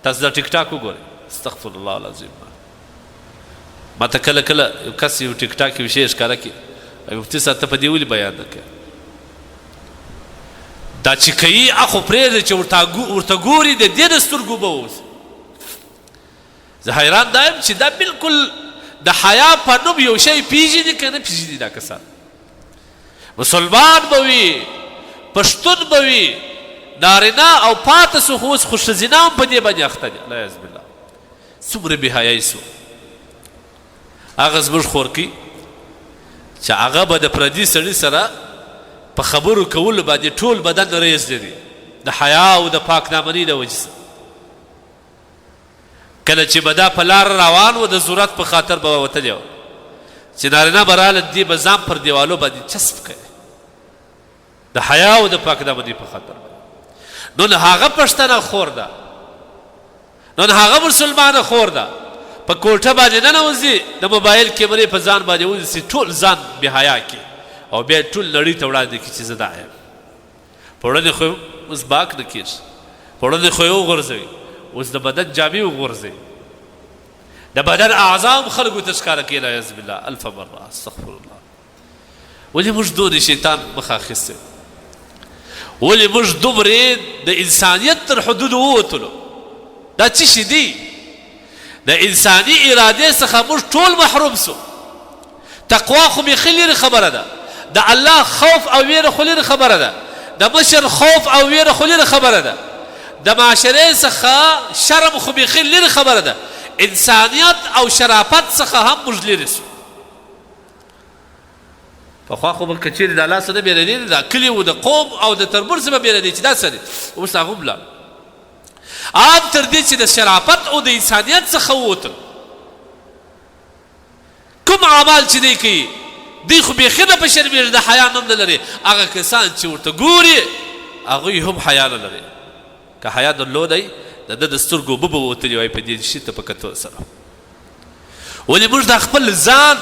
تاسو دا ټیک ټاک وګورئ استغفر الله العظیم ما ته کله کله یو کس یو ټیک ټاک یو شی ښکاره کړي مفتي صاحب ته په دې ولې بیان نه کوې دا چې کوي هغه پرېږده چې ورته ګوري د دې د سترګو به اوسي زه حیران دا یم چې دا بلکل د حیا په نوم یو شی پیژني که نه پیژني دا کسان مسلمان به وي پښتون به وي نارینه او پاته سو خو اوس خو ښځینه هم په دې باندې اخته دي الله بالله څومره بېحیایي سو هغه زموږ خورکي چې هغه به د پردي سړي سره په خبرو کولو باندې ټول بدن ریز لري د حیا او د پاکدامنۍ د وجې سره کله چې به دا په لار روان و د ضرورت په خاطر به وتلی و چې نارینه به راله دې به ځان پر دیوالو باندې چسپ کوي د حیا او د پاکدامنۍ په خاطر نن هغه پښتنه خور ده نن هغه مسلمانه خور ده په کوټه باندې ننوځي د موبایل کیمرې په ځان باندې ونیسي ټول ځان بېحیا کړي او بیا ټول نړۍ ته وړاندې کړي چې زه دا یم په وړاندې خو اوس باک نه کېږي په وړاندې خو یې وغورځوي اوس د بدن جامې وغورځوي د بدن اعضا هم خلکو ته ښکاره کوي العیاذ بالله الف مره استغفر الله ولې موږ دونې شیطان مخه اخیستی ولې موږ دومرې د انسانیت تر حدودو ووتلو دا څه شي دي د انساني ارادې څخه موږ ټول محروم سو تقوا خو بیخي لرې خبره ده د الله خوف او ویره خو لرې خبره ده د مشر خوف او ویره خو لرې خبره ده د معاشرې څخه شرم خو بیخي لرې خبره ده انسانیت او شرافت څخه هم موږ لرې سو پخوا خو به که چېرې د الله څه نه بېلېدې د کلي و د قوم او د تربور څه به بېلېدې چې دا څه دی اوس هغه هم لاړ عام تر دې چې د شرافت او د انسانیت څخه ووتل کوم اعمال چې دی کوي دوی خو بیخي نه په شرمېږي د حیا نوم نه لري هغه کسان چې ورته ګوري هغوی هم حیا نه لري که حیا درلودی د ده د سترګو اوبه به وتلي وای په دې شي ته په کتو سره ولې موږ د خپل ځان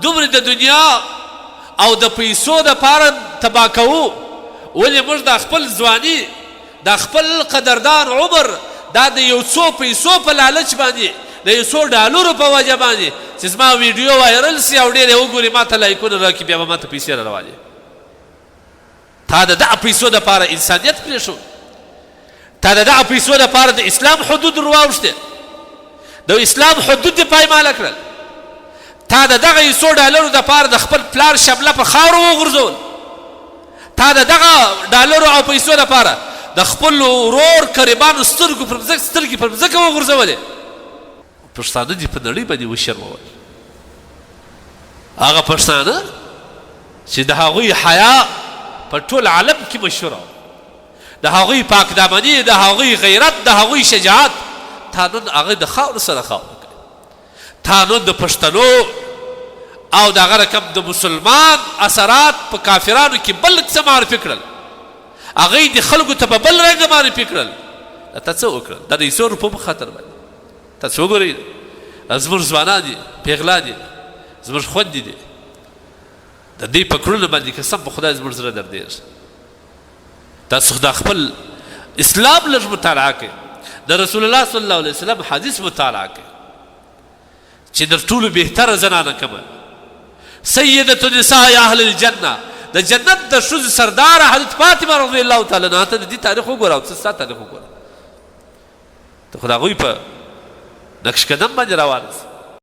دومره د دنیا او د پیسو دپاره تباه کوو ولې موږ د خپل ځواني د خپل قدردان عمر دا د یو څو پیسو په لالچ باندې د یو څو ډالرو په وجه باندې چې زما ویډیو وایرل سي او ډېر یې وګوري ما ته لایکونه راکړي بیا به ما ته پیسې راروالې تا د دغه پیسو دپاره انسانیت پرېښود تا د دغه پیسو دپاره د اسلام حدود رواوښتې د اسلام حدود دې پایماله کړل تا د دغه یو څو ډالرو دپاره د خپل پلار شبله په خاورو وغورځول تا د دغه ډالرو او پیسو دپاره د خپل ورور قریبانو سترګې پر مځکه وغورځولې پښتانه دې په نړۍ باندې وشرمول هغه پښتانه چې د هغوی حیا په ټول عالم کې مشهوره د هغوی پاکدامني د هغوی غیرت د هغوی شجاعت تا نن هغه د خاورو سره خاوره کوي تا نن د پښتنو او د هغه رقم د مسلمان اثرات په کافرانو کې بل څه معرفي کړل هغوی د خلکو ته په بل رنګه معرفي کړل تا څه وکړل دا د یو څو روپو په خاطر باندې تاسو وګورئ زموږ ځوانان دي پیغلا دي زموږ خوندې دي د دې په کړنو باندې قسم په خدای زموږ زړه دردېږي تاسو د خپل اسلام لږ مطالعه کړئ د رسول الله صلی الله علیه وسلم حدیث مطالعه کړئ چې در ټولو بهتره زنانه کومه سیدة نساء اهل الجنه د جنت د ښځو سردار حضرت فاطمه رضی الله تعالی عنها ته د دې تاریخ وګوره او څه ستا تاریخ وګوره ته خو د هغوی په نقش قدم باندې روان